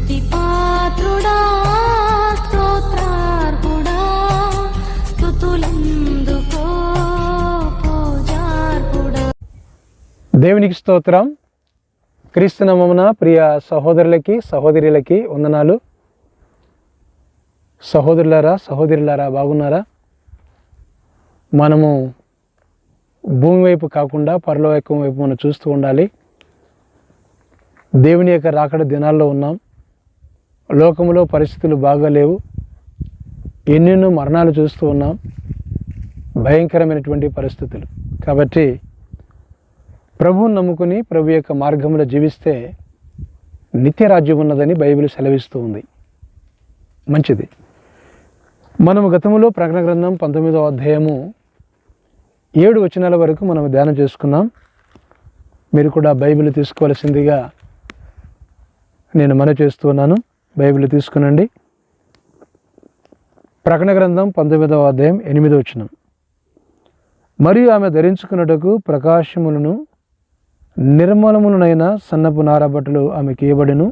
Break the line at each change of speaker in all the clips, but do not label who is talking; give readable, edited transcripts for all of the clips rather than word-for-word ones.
స్తుతిపాత్రుడా స్తోత్రార్హుడా స్తుతులందుకో పూజార్హుడా.
దేవునికి స్తోత్రం. క్రీస్తునామమున ప్రియ సహోదరులకి సహోదరులకి వందనాలు. సహోదరులారా బాగున్నారా? మనము భూమి వైపు కాకుండా పరలోకం వైపు మనం చూస్తూ ఉండాలి. దేవుని యొక్క రాకడ దినాల్లో ఉన్నాం. లోకంలో పరిస్థితులు బాగాలేవు. ఎన్నెన్నో మరణాలు చూస్తూ ఉన్నాం. భయంకరమైనటువంటి పరిస్థితులు. కాబట్టి ప్రభువుని నమ్ముకుని ప్రభు యొక్క మార్గంలో జీవిస్తే నిత్య రాజ్యం ఉన్నదని బైబిల్ సెలవిస్తూ ఉంది. మంచిది. మనము గతంలో ప్రకటన గ్రంథం 19వ అధ్యాయము 7 వచనాల వరకు మనం ధ్యానం చేసుకున్నాం. మీరు కూడా బైబిల్ తీసుకోవాల్సిందిగా నేను మనవి చేస్తున్నాను. బైబిల్ తీసుకునండి. ప్రకటన గ్రంథం 19వ అధ్యాయం 8వ వచనం. మరియు ఆమె ధరించుకున్నటకు ప్రకాశములను నిర్మలములనైన సన్నపు నారబట్టలు ఆమెకి ఇవ్వబడెను.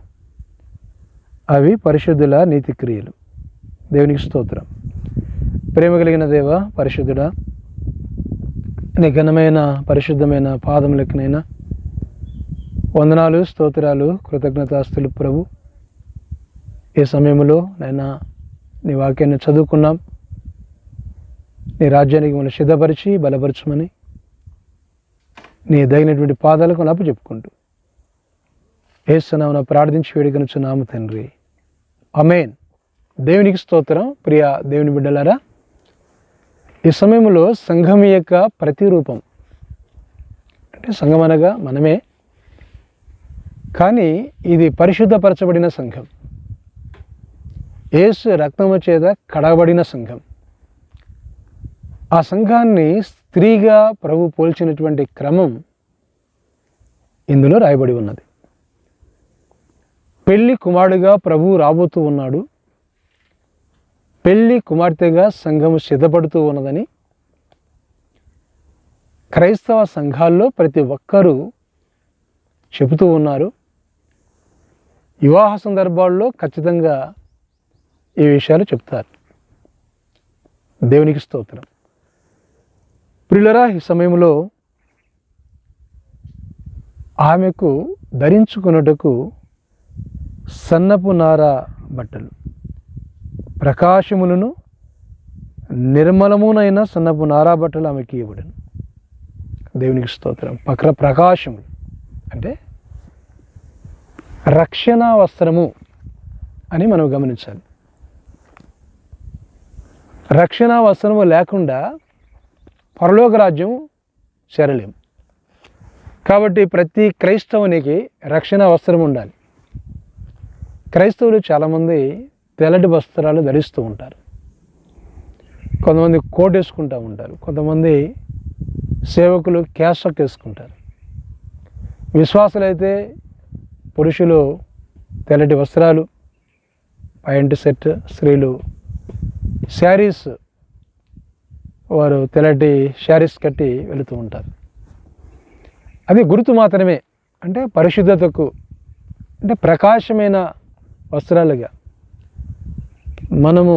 అవి పరిశుద్ధుల నీతి క్రియలు. దేవునికి స్తోత్రం. ప్రేమ కలిగిన దేవ, పరిశుద్ధుడా, నీ ఘనమైన పరిశుద్ధమైన పాదములకినైనా వందనాలు, స్తోత్రాలు, కృతజ్ఞతాస్తులు ప్రభు. ఈ సమయంలో నైనా నీ వాక్యాన్ని చదువుకున్నాం. నీ రాజ్యానికి మనం సిద్ధపరిచి బలపరచమని నీ దగినటువంటి పాదాలకు నాపు చెప్పుకుంటూ యేసునామమున ప్రార్థించి వేడుకొనుచున్నాము తండ్రి. ఆమేన్. దేవునికి స్తోత్రం. ప్రియ దేవుని బిడ్డలారా, ఈ సమయంలో సంఘం యొక్క ప్రతిరూపం అంటే సంఘం అనగా మనమే, కానీ ఇది పరిశుద్ధపరచబడిన సంఘం, యేసు రక్తము చేత కడగబడిన సంఘం. ఆ సంఘాన్ని స్త్రీగా ప్రభు పోల్చినటువంటి క్రమం ఇందులో రాయబడి ఉన్నది. పెళ్లి కుమారుడుగా ప్రభు రాబోతూ ఉన్నాడు. పెళ్లి కుమార్తెగా సంఘము సిద్ధపడుతూ ఉన్నదని క్రైస్తవ సంఘాల్లో ప్రతి ఒక్కరూ చెబుతూ ఉన్నారు. వివాహ సందర్భాల్లో ఖచ్చితంగా ఈ విషయాలు చెప్తారు. దేవునికి స్తోత్రం. ప్రియులారా, ఈ సమయంలో ఆమెకు ధరించుకున్నటకు సన్నపు నార బట్టలు, ప్రకాశములను నిర్మలమునైన సన్నపు నారా బట్టలు ఆమెకి ఇవ్వబడను. దేవునికి స్తోత్రం. ప్రకాశములు అంటే రక్షణ వస్త్రము అని మనం గమనించాలి. రక్షణ వస్త్రము లేకుండా పరలోక రాజ్యం చేరలేము. కాబట్టి ప్రతి క్రైస్తవునికి రక్షణ వస్త్రం ఉండాలి. క్రైస్తవులు చాలామంది తెల్లటి వస్త్రాలు ధరిస్తూ ఉంటారు. కొంతమంది కోట్ వేసుకుంటూ ఉంటారు. కొంతమంది సేవకులు క్యాషక్ వేసుకుంటారు. విశ్వాసులైతే పురుషులు తెల్లటి వస్త్రాలు, ప్యాంటు సెట్, స్త్రీలు శారీస్, వారు తెల్లటి శారీస్ కట్టి వెళుతూ ఉంటారు. అది గుర్తు మాత్రమే. అంటే పరిశుద్ధతకు, అంటే ప్రకాశమైన వస్త్రాలుగా మనము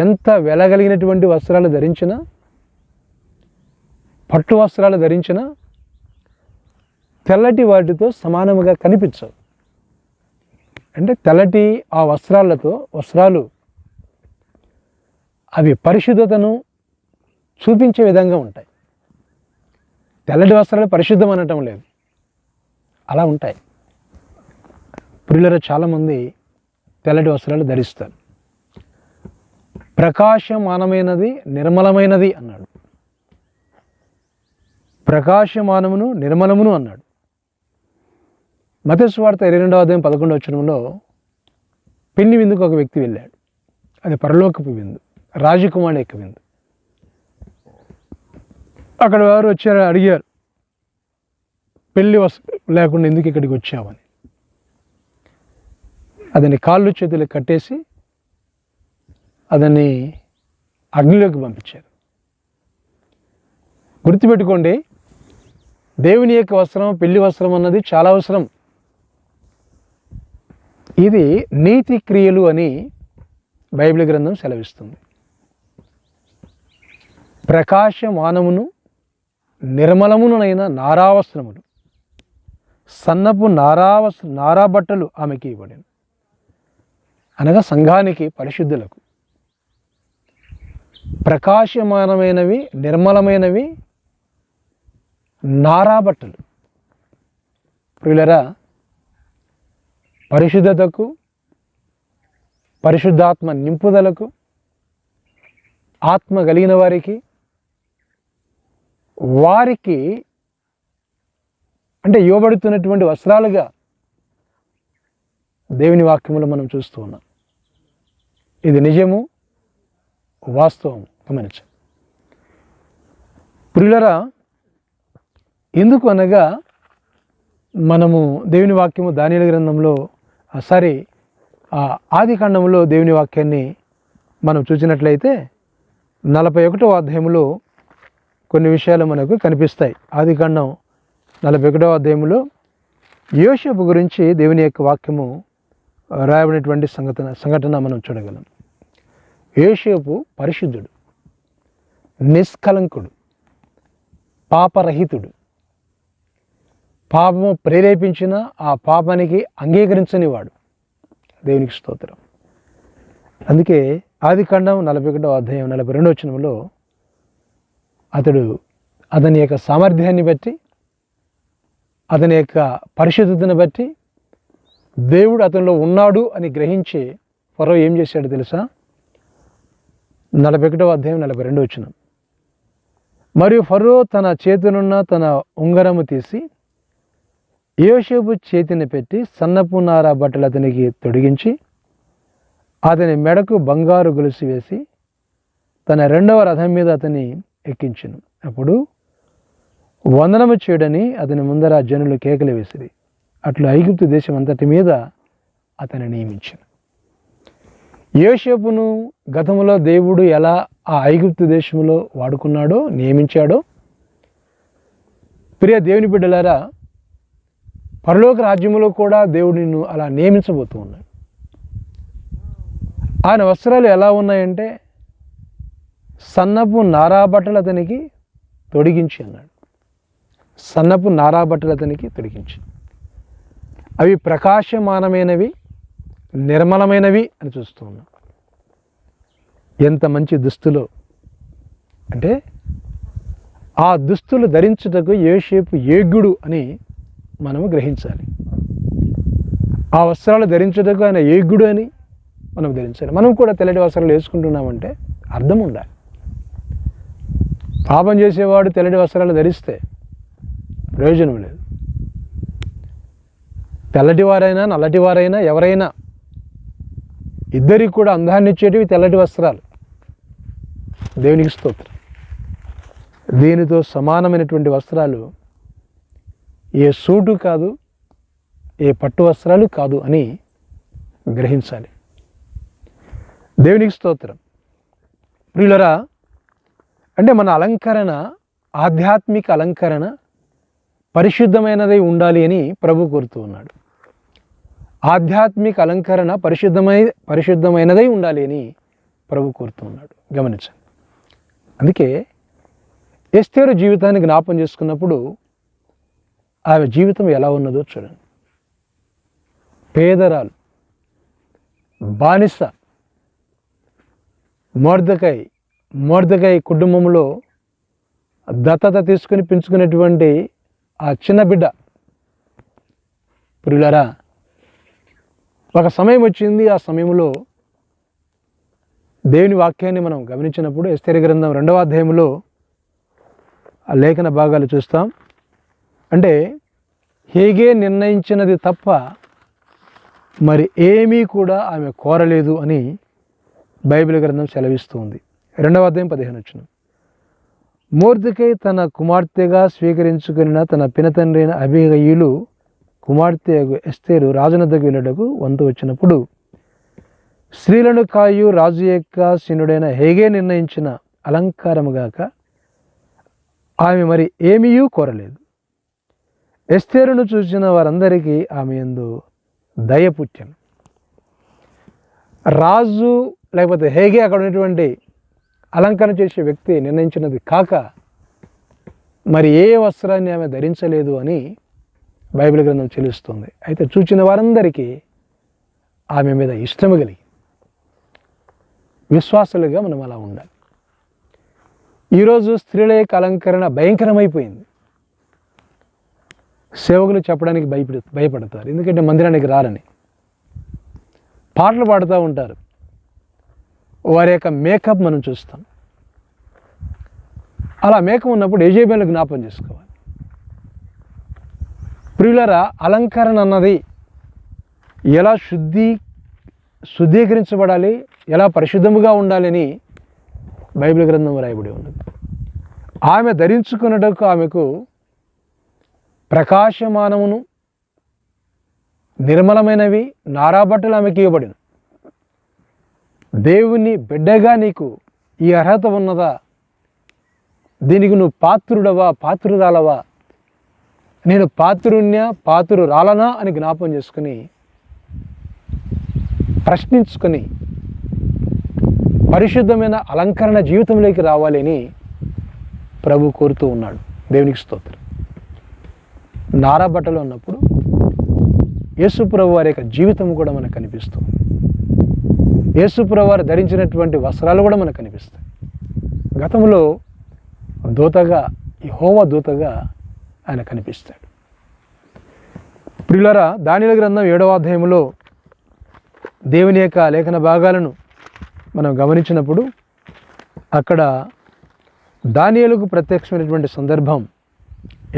ఎంత వెలగలిగినటువంటి వస్త్రాలు ధరించినా, పట్టు వస్త్రాలు ధరించినా తెల్లటి వాటితో సమానముగా కనిపించవు. అంటే తెల్లటి ఆ వస్త్రాలు అవి పరిశుద్ధతను చూపించే విధంగా ఉంటాయి. తెల్లటి వస్త్రాలు పరిశుద్ధం అనటం లేదు, అలా ఉంటాయి. ప్రియులారా, చాలామంది తెల్లటి వస్త్రాలు ధరిస్తారు. ప్రకాశమానమైనది నిర్మలమైనది అన్నాడు. ప్రకాశమానమును నిర్మలమును అన్నాడు. మత్తయి సువార్త 22వ అధ్యాయం 11వ వచనంలో పెళ్లి విందుకు ఒక వ్యక్తి వెళ్ళాడు. అది పరలోకపు విందు, రాజకుమారుడు యొక్క విందు. అక్కడ వారు వచ్చారు, అడిగారు, పెళ్లి వస్త్రం లేకుండా ఎందుకు ఇక్కడికి వచ్చావని. అతని కాళ్ళు చేతులు కట్టేసి అతన్ని అగ్నిలోకి పంపించారు. గుర్తుపెట్టుకోండి, దేవుని యొక్క వస్త్రం, పెళ్లి వస్త్రం అన్నది చాలా అవసరం. ఇది నీతి క్రియలు అని బైబిల్ గ్రంథం సెలవిస్తుంది. ప్రకాశమానమును నిర్మలమునైన నారావస్త్రములు, సన్నపు నారా బట్టలు ఆమెకి ఇవ్వబడెను. అనగా సంఘానికి, పరిశుద్ధులకు ప్రకాశమానమైనవి, నిర్మలమైనవి నారా బట్టలు. ప్రియులరా, పరిశుద్ధతకు, పరిశుద్ధాత్మ నింపుదలకు, ఆత్మ కలిగిన వారికి అంటే ఇవ్వబడుతున్నటువంటి వస్త్రాలుగా దేవుని వాక్యములో మనం చూస్తూ ఉన్నాం. ఇది నిజము, వాస్తవం. గమనించండి ప్రియులరా. ఎందుకు అనగా మనము దేవుని వాక్యము దానియేలు గ్రంథంలో ఆది కాండంలో దేవుని వాక్యాన్ని మనం చూసినట్లయితే 41వ అధ్యాయంలో కొన్ని విషయాలు మనకు కనిపిస్తాయి. ఆది కాండం 41వ అధ్యాయంలో యోసేపు గురించి దేవుని యొక్క వాక్యము రాయబడినటువంటి సంఘటన మనం చూడగలం. యోసేపు పరిశుద్ధుడు, నిష్కలంకుడు, పాపరహితుడు. పాపము ప్రేరేపించిన ఆ పాపానికి అంగీకరించని వాడు. దేవునికి స్తోత్రం. అందుకే ఆది కాండం 41వ అధ్యాయం 42వ వచనంలో అతని యొక్క సామర్థ్యాన్ని బట్టి, అతని యొక్క పరిశుద్ధతను బట్టి దేవుడు అతనిలో ఉన్నాడు అని గ్రహించి ఫరో ఏం చేశాడు తెలుసా? 41వ అధ్యాయం 42వ వచనం. మరియు ఫరో తన చేతినున్న తన ఉంగరము తీసి యోసేపు చేతిని పెట్టి సన్నపు నార బట్టలు అతనికి తొడిగించి అతని మెడకు బంగారు గొలుసు వేసి తన 2వ రథం మీద అతన్ని ఎక్కించెను. అప్పుడు వందనము చేయడని అతని ముందర జనులు కేకలు వేసిరి. అట్లు ఐగుప్తు దేశం అంతటి మీద అతన్ని నియమించాను. యోసేపును గతంలో దేవుడు ఎలా ఆ ఐగుప్తు దేశంలో వాడుకున్నాడో, నియమించాడో, ప్రియ దేవుని బిడ్డలారా, పరలోక రాజ్యములో కూడా దేవుడు నిన్ను అలా నియమించబోతూ ఉన్నాడు. ఆయన వస్త్రాలు ఎలా ఉన్నాయంటే సన్నపు నారా బట్టలు అతనికి తొడిగించి అన్నాడు. సన్నపు నారా బట్టలు అతనికి తొడిగించి, అవి ప్రకాశమానమైనవి, నిర్మలమైనవి అని చూస్తూ ఉన్నాం. ఎంత మంచి దుస్తులో అంటే ఆ దుస్తులు ధరించుటకు యోసేపు యోగ్యుడు అని మనము గ్రహించాలి. ఆ వస్త్రాలు ధరించుటకు ఆయన యోగ్యుడు అని మనం ధరించాలి. మనం కూడా తెల్లటి వస్త్రాలు వేసుకుంటున్నామంటే అర్థం ఉండాలి. పాపం చేసేవాడు తెల్లటి వస్త్రాలు ధరిస్తే ప్రయోజనం లేదు. తెల్లటి వారైనా నల్లటి వారైనా ఎవరైనా ఇద్దరికి కూడా అందాన్ని ఇచ్చేటివి తెల్లటి వస్త్రాలు. దేవునికి స్తోత్రం. దీనితో సమానమైనటువంటి వస్త్రాలు ఏ సూటు కాదు, ఏ పట్టు వస్త్రాలు కాదు అని గ్రహించాలి. దేవునికి స్తోత్రం. ప్రియులరా, అంటే మన అలంకరణ, ఆధ్యాత్మిక అలంకరణ పరిశుద్ధమైనదై ఉండాలి అని ప్రభు కోరుతూ ఉన్నాడు. ఆధ్యాత్మిక అలంకరణ పరిశుద్ధమైనదై ఉండాలి అని ప్రభు కోరుతూ ఉన్నాడు. గమనించండి. అందుకే ఎస్తేరు జీవితాన్ని జ్ఞాపం చేసుకున్నప్పుడు ఆమె జీవితం ఎలా ఉన్నదో చూడండి. పేదరాలు, బానిస, మొర్దెకై కుటుంబంలో దత్తత తీసుకుని పెంచుకునేటువంటి ఆ చిన్న బిడ్డ. ప్రియులారా, ఒక సమయం వచ్చింది. ఆ సమయంలో దేవుని వాక్యాన్ని మనం గమనించినప్పుడు ఎస్తేరు గ్రంథం 2వ అధ్యాయంలో ఆ లేఖన భాగాలు చూస్తాం. అంటే హేగే నిర్ణయించినది తప్ప మరి ఏమీ కూడా ఆమె కోరలేదు అని బైబిల్ గ్రంథం సెలవిస్తూ ఉంది. 2వ అధ్యాయం 15వ వచనం. మొర్దెకై తన కుమార్తెగా స్వీకరించుకున్న తన పినతండ్రి అయిన అబీగయీలు కుమార్తె ఎస్తేరు రాజునద్దకు వెళ్ళటకు వంతు వచ్చినప్పుడు స్త్రీలను కాయు రాజు యొక్క శనుడైన హేగే నిర్ణయించిన అలంకారముగాక ఆమె మరి ఏమీ కోరలేదు. ఎస్తేరును చూసిన వారందరికీ ఆమె యందు దయ పుట్టెను. రాజు లేకపోతే హేగే అక్కడ ఉన్నటువంటి అలంకరణ చేసే వ్యక్తి నిర్ణయించినది కాక మరి ఏ వస్త్రాన్ని ఆమె ధరించలేదు అని బైబిల్ గ్రంథం చెల్లిస్తుంది. అయితే చూచిన వారందరికీ ఆమె మీద ఇష్టము కలిగి విశ్వాసులుగా మనం అలా ఉండాలి. ఈరోజు స్త్రీల యొక్క అలంకరణ భయంకరమైపోయింది. సేవకులు చెప్పడానికి భయపడతారు, ఎందుకంటే మందిరానికి రారని. పాటలు పాడుతూ ఉంటారు, వారి యొక్క మేకప్ మనం చూస్తాం. అలా మేకప్ ఉన్నప్పుడు యెజబెలు జ్ఞాపకం చేసుకోవాలి. ప్రియులారా, అలంకరణ అన్నది ఎలా శుద్ధీకరించబడాలి, ఎలా పరిశుద్ధముగా ఉండాలని బైబిల్ గ్రంథం రాయబడి ఉన్నది. ఆమె ధరించుకున్నటకు ఆమెకు ప్రకాశమానమును నిర్మలమైనవి నారాబట్టలు ఆమెకి ఇవ్వబడిన. దేవుని బిడ్డగా నీకు ఈ అర్హత ఉన్నదా? దీనికి నువ్వు పాత్రుడవా, పాత్రురాలవా? నేను పాత్రురాలనా అని జ్ఞాపకం చేసుకుని ప్రశ్నించుకొని పరిశుద్ధమైన అలంకరణ జీవితంలోకి రావాలని ప్రభు కోరుతూ ఉన్నాడు. దేవునికి స్తోత్రం. నారా బట్టలు ఉన్నప్పుడు యేసుప్రభు వారి యొక్క జీవితం కూడా మనకు కనిపిస్తుంది. యేసుప్రభు వారు ధరించినటువంటి వస్త్రాలు కూడా మనకు కనిపిస్తాయి. గతంలో దూతగా, యెహోవా దూతగా ఆయన కనిపిస్తాడు. ప్రియులారా, దానియేలు గ్రంథం 7వ అధ్యాయంలో దేవుని యొక్క లేఖన భాగాలను మనం గమనించినప్పుడు అక్కడ దానియేలుకు ప్రత్యక్షమైనటువంటి సందర్భం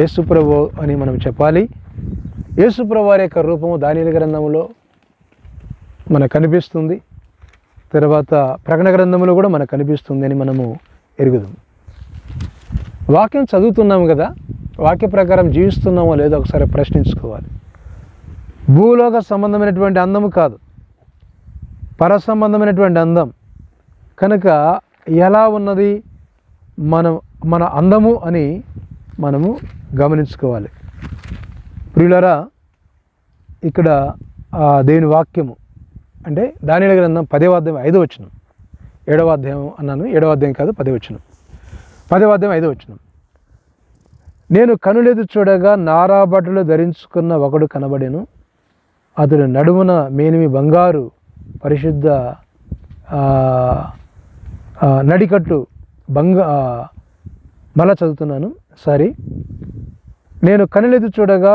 యేసుప్రభు అని మనం చెప్పాలి. యేసుప్రభు వారి యొక్క రూపము దానియేలు గ్రంథంలో మనకు కనిపిస్తుంది. తర్వాత ప్రకటన గ్రంథంలో కూడా మనకు కనిపిస్తుంది అని మనము ఎరుగుదాం. వాక్యం చదువుతున్నాము కదా, వాక్య ప్రకారం జీవిస్తున్నామో లేదో ఒకసారి ప్రశ్నించుకోవాలి. భూలోక సంబంధమైనటువంటి అందము కాదు, పర సంబంధమైనటువంటి అందం. కనుక ఎలా ఉన్నది మన అందము అని మనము గమనించుకోవాలి. ప్రియులారా, ఇక్కడ దేవుని వాక్యము అంటే దానియేలు గ్రంథం 10వ అధ్యాయం 5వ వచనం, 7వ అధ్యాయం అన్నాను, 7వ అధ్యాయం కాదు 10వ వచనం, 10వ అధ్యాయం 5వ వచనం. నేను కనులెదు చూడగా నారాబట్టలు ధరించుకున్న ఒకడు కనబడెను. అతడు నడుమున మేనిమి బంగారు పరిశుద్ధ నడికట్టు మళ్ళా చదువుతున్నాను, సారీ. నేను కనులెదు చూడగా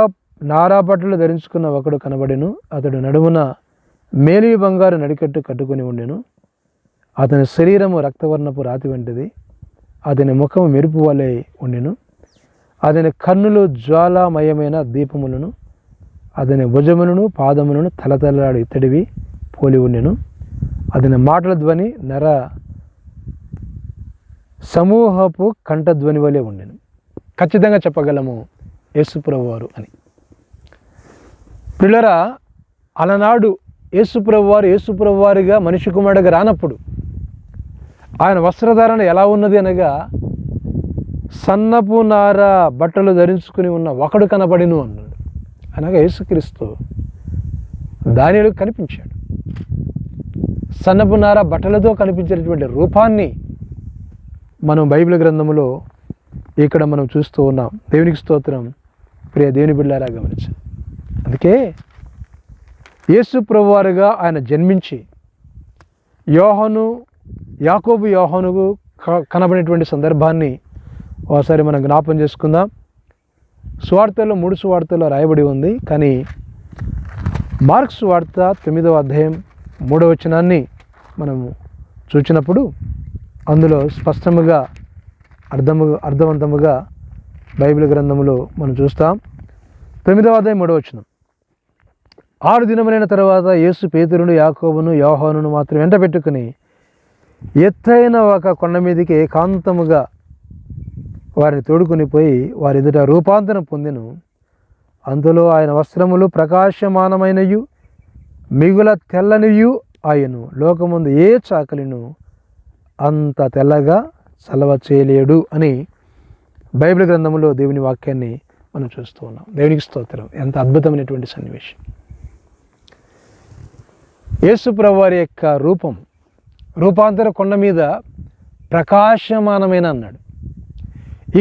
నారాబట్టలు ధరించుకున్న ఒకడు కనబడెను. అతడు నడుమున మేలిమి బంగారు నడికట్టు కట్టుకొని ఉండెను. అతని శరీరము రక్తవర్ణపు రాతి వంటిది, అతని ముఖము మెరుపు వలె ఉండెను. అతని కన్నులు జ్వాలామయమైన దీపములను, అతని భుజములను పాదములను తలతలాడు ఇత్తడివి పోలి ఉండెను. అతని మాటల ధ్వని నర సమూహపు కంఠధ్వని వలె ఉండెను. ఖచ్చితంగా చెప్పగలము యేసుప్రభు వారు అని. పిల్లరా, అలనాడు యేసుప్రభు వారిగా మనిషి కుమారుడిగా రానప్పుడు ఆయన వస్త్రధారణ ఎలా ఉన్నది అనగా సన్నపు నార బట్టలు ధరించుకుని ఉన్న ఒకడు కనబడిను అన్నాడు. అనగా యేసుక్రీస్తు దానియేలుకు కనిపించాడు. సన్నపు నార బట్టలతో కనిపించేటువంటి రూపాన్ని మనం బైబిల్ గ్రంథంలో ఇక్కడ మనం చూస్తూ ఉన్నాం. దేవునికి స్తోత్రం. ప్రియ దేవుని బిడ్డలారా, గమనించండి. అందుకే యేసు ప్రభువారుగా ఆయన జన్మించి యాకోబు యోహానుకు కనబడినటువంటి సందర్భాన్ని ఒకసారి మనం జ్ఞాపం చేసుకుందాం. సువార్తల్లో 3 సువార్తల్లో రాయబడి ఉంది. కానీ మార్కు సువార్త 9వ అధ్యాయం 3వ వచనాన్ని మనము చూచినప్పుడు అందులో స్పష్టముగా అర్థవంతముగా బైబిల్ గ్రంథంలో మనం చూస్తాం. 9వ అధ్యాయం 3వ వచనం. 6 దినములైన తర్వాత యేసు పేతురును యాకోబును యోహానును మాత్రం వెంట పెట్టుకుని ఎత్తైన ఒక కొండ మీదకి ఏకాంతముగా వారిని తోడుకొని పోయి వారి ఎదుట రూపాంతరం పొందెను. అందులో ఆయన వస్త్రములు ప్రకాశమానమైనయు మిగుల తెల్లనియు ఆయను. లోకముందు ఏ చాకలిను అంత తెల్లగా చలవ చేయలేడు అని బైబిల్ గ్రంథంలో దేవుని వాక్యాన్ని మనం చూస్తూ ఉన్నాం. దేవునికి స్తోత్రం. ఎంత అద్భుతమైనటువంటి సన్నివేశం. యేసు ప్రభువారి యొక్క రూపాంతర కొండ మీద ప్రకాశమానమైన అన్నాడు.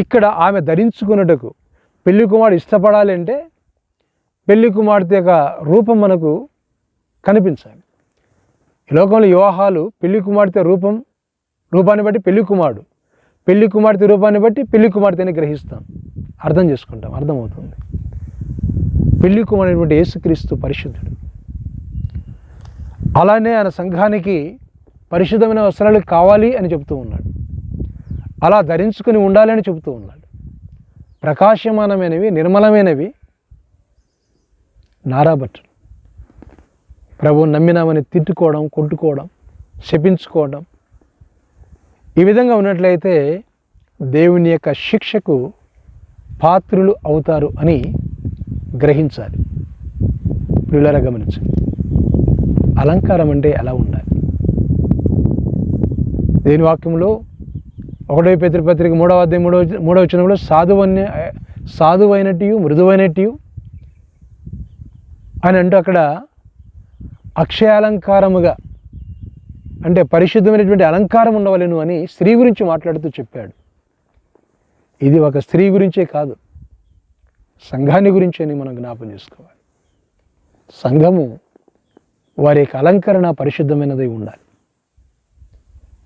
ఇక్కడ ఆమె ధరించుకున్నటకు పెళ్లి కుమారుడు ఇష్టపడాలి అంటే పెళ్లి కుమార్తె యొక్క రూపం మనకు కనిపించాలి. ఈ లోకంలో వివాహాలు పెళ్లి కుమార్తె రూపాన్ని బట్టి పెళ్లి కుమార్తె రూపాన్ని బట్టి పెళ్లి కుమార్తెని గ్రహిస్తాం, అర్థం చేసుకుంటాం, అర్థమవుతుంది. పెళ్లి కుమారుడైనటువంటి యేసుక్రీస్తు పరిశుద్ధుడు. అలానే ఆయన సంఘానికి పరిశుద్ధమైన వస్త్రాలు కావాలి అని చెబుతూ ఉన్నాడు. అలా ధరించుకుని ఉండాలి అని చెబుతూ ఉన్నాడు. ప్రకాశమానమైనవి, నిర్మలమైనవి నారాబట్టలు. ప్రభువుని నమ్మినామని తిట్టుకోవడం, కొట్టుకోవడం, శపించుకోవడం, ఈ విధంగా ఉన్నట్లయితే దేవుని యొక్క శిక్షకు పాత్రులు అవుతారు అని గ్రహించాలి. ప్రియులారా గమనించండి, అలంకారం అంటే ఎలా ఉండాలి? దేవుని వాక్యంలో 1 పేతురు పత్రిక 3వ అధ్యాయం 3వ వచనంలో సాధువైనట్టు మృదువైనట్టు అని అంటూ అక్కడ అక్షయాలంకారముగా అంటే పరిశుద్ధమైనటువంటి అలంకారం ఉండవలెను అని స్త్రీ గురించి మాట్లాడుతూ చెప్పాడు. ఇది ఒక స్త్రీ గురించే కాదు, సంఘాన్ని గురించి అని మనం జ్ఞాపం చేసుకోవాలి. సంఘము వారి యొక్క అలంకరణ పరిశుద్ధమైనదై ఉండాలి.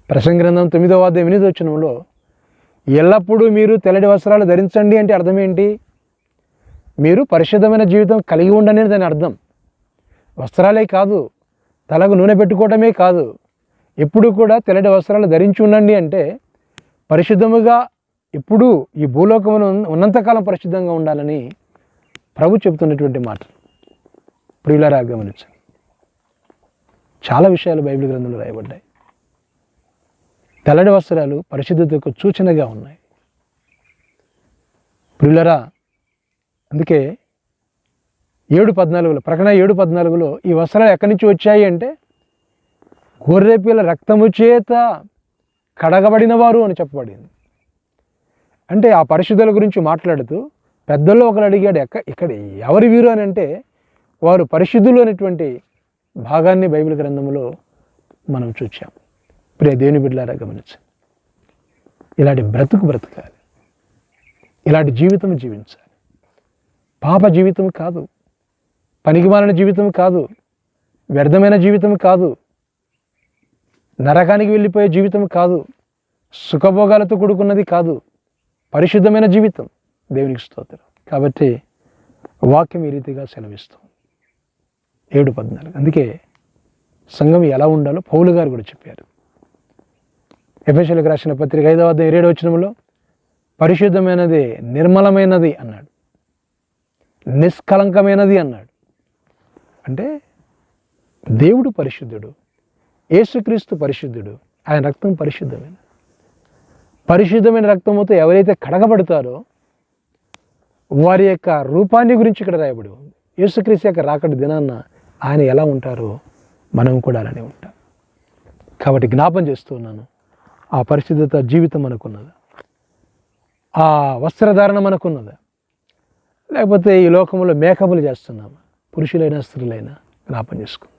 ప్రసంగి గ్రంథం 9వ అధ్యాయం 8వ వచనంలో ఎల్లప్పుడూ మీరు తెల్లటి వస్త్రాలు ధరించండి అంటే అర్థం ఏంటి? మీరు పరిశుద్ధమైన జీవితం కలిగి ఉండని దాని అర్థం. వస్త్రాలే కాదు, తలకు నూనె పెట్టుకోవటమే కాదు, ఎప్పుడు కూడా తెల్లటి వస్త్రాలు ధరించి ఉండండి అంటే పరిశుద్ధముగా ఎప్పుడూ ఈ భూలోకమును ఉన్నంతకాలం పరిశుద్ధంగా ఉండాలని ప్రభు చెబుతున్నటువంటి మాట. ప్రియులారా గమనించండి, చాలా విషయాలు బైబిల్ గ్రంథంలో రాయబడ్డాయి. తెల్లటి వస్త్రాలు పరిశుద్ధతకు సూచనగా ఉన్నాయి. ప్రియులారా, అందుకే 7:14 ప్రకటన 7:14 ఈ వస్త్రాలు ఎక్కడి నుంచి వచ్చాయి అంటే గొర్రెపిల్ల రక్తము చేత కడగబడిన వారు అని చెప్పబడింది. అంటే ఆ పరిశుద్ధుల గురించి మాట్లాడుతూ పెద్దల్లో ఒకరు అడిగాడు, ఇక్కడ ఎవరి వీరు అని అంటే వారు పరిశుద్ధులు అనేటువంటి భాగాన్ని బైబిల్ గ్రంథంలో మనం చూచాం. ప్రియ దేవుని బిడ్డలారా గమనించండి, ఇలాంటి బ్రతకాలి, ఇలాంటి జీవితం జీవించాలి. పాప జీవితం కాదు, పనికిమాలిన జీవితం కాదు, వ్యర్థమైన జీవితం కాదు, నరకానికి వెళ్ళిపోయే జీవితం కాదు, సుఖభోగాలతో కూడుకున్నది కాదు, పరిశుద్ధమైన జీవితం. దేవునికి స్తోత్రం. కాబట్టి వాక్యం ఈ రీతిగా సెలవిస్తుంది. 7:14 అందుకే సంఘం ఎలా ఉండాలో పౌలు గారు కూడా చెప్పారు. ఎఫెసీయులకు రాసిన పత్రిక 5వ అధ్యాయం 7వ వచనంలో పరిశుద్ధమైనది, నిర్మలమైనది అన్నాడు, నిష్కలంకమైనది అన్నాడు. అంటే దేవుడు పరిశుద్ధుడు, యేసుక్రీస్తు పరిశుద్ధుడు, ఆయన రక్తం పరిశుద్ధమైన రక్తముతో ఎవరైతే కడగబడతారో వారి యొక్క రూపాన్ని గురించి ఇక్కడ రాయబడి ఉంది. యేసుక్రీస్తు యొక్క రాకటి దినాన్న ఆయన ఎలా ఉంటారో మనం కూడా అలానే ఉంటాం. కాబట్టి జ్ఞాపం చేస్తున్నాను, ఆ పరిశుద్ధత జీవితం మనకున్నదా? ఆ వస్త్రధారణ మనకున్నదా? లేకపోతే ఈ లోకంలో మేకపులు చేస్తున్నామా? పురుషులైనా స్త్రీలైనా జ్ఞాపం చేసుకుందాం.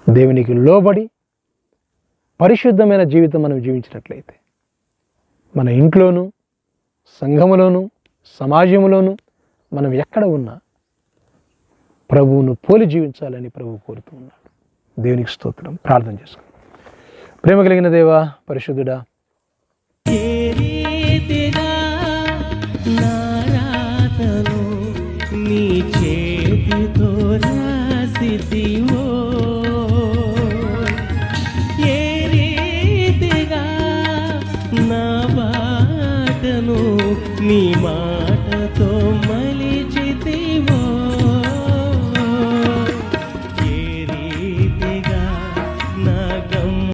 దేవునికి లోబడి పరిశుద్ధమైన జీవితం మనం జీవించినట్లయితే మన ఇంట్లోనూ, సంఘములోనూ, సమాజంలోనూ మనం ఎక్కడ ఉన్నా ప్రభువును పోలి జీవించాలని ప్రభువు కోరుతూ ఉన్నాడు. దేవునికి స్తోత్రం. ప్రార్థన చేసుకుందాం. ప్రేమ కలిగిన దేవా, పరిశుద్ధుడా,
నీ చేతితో రాసితివో, ఏ రీతిగా నా బాటను నీ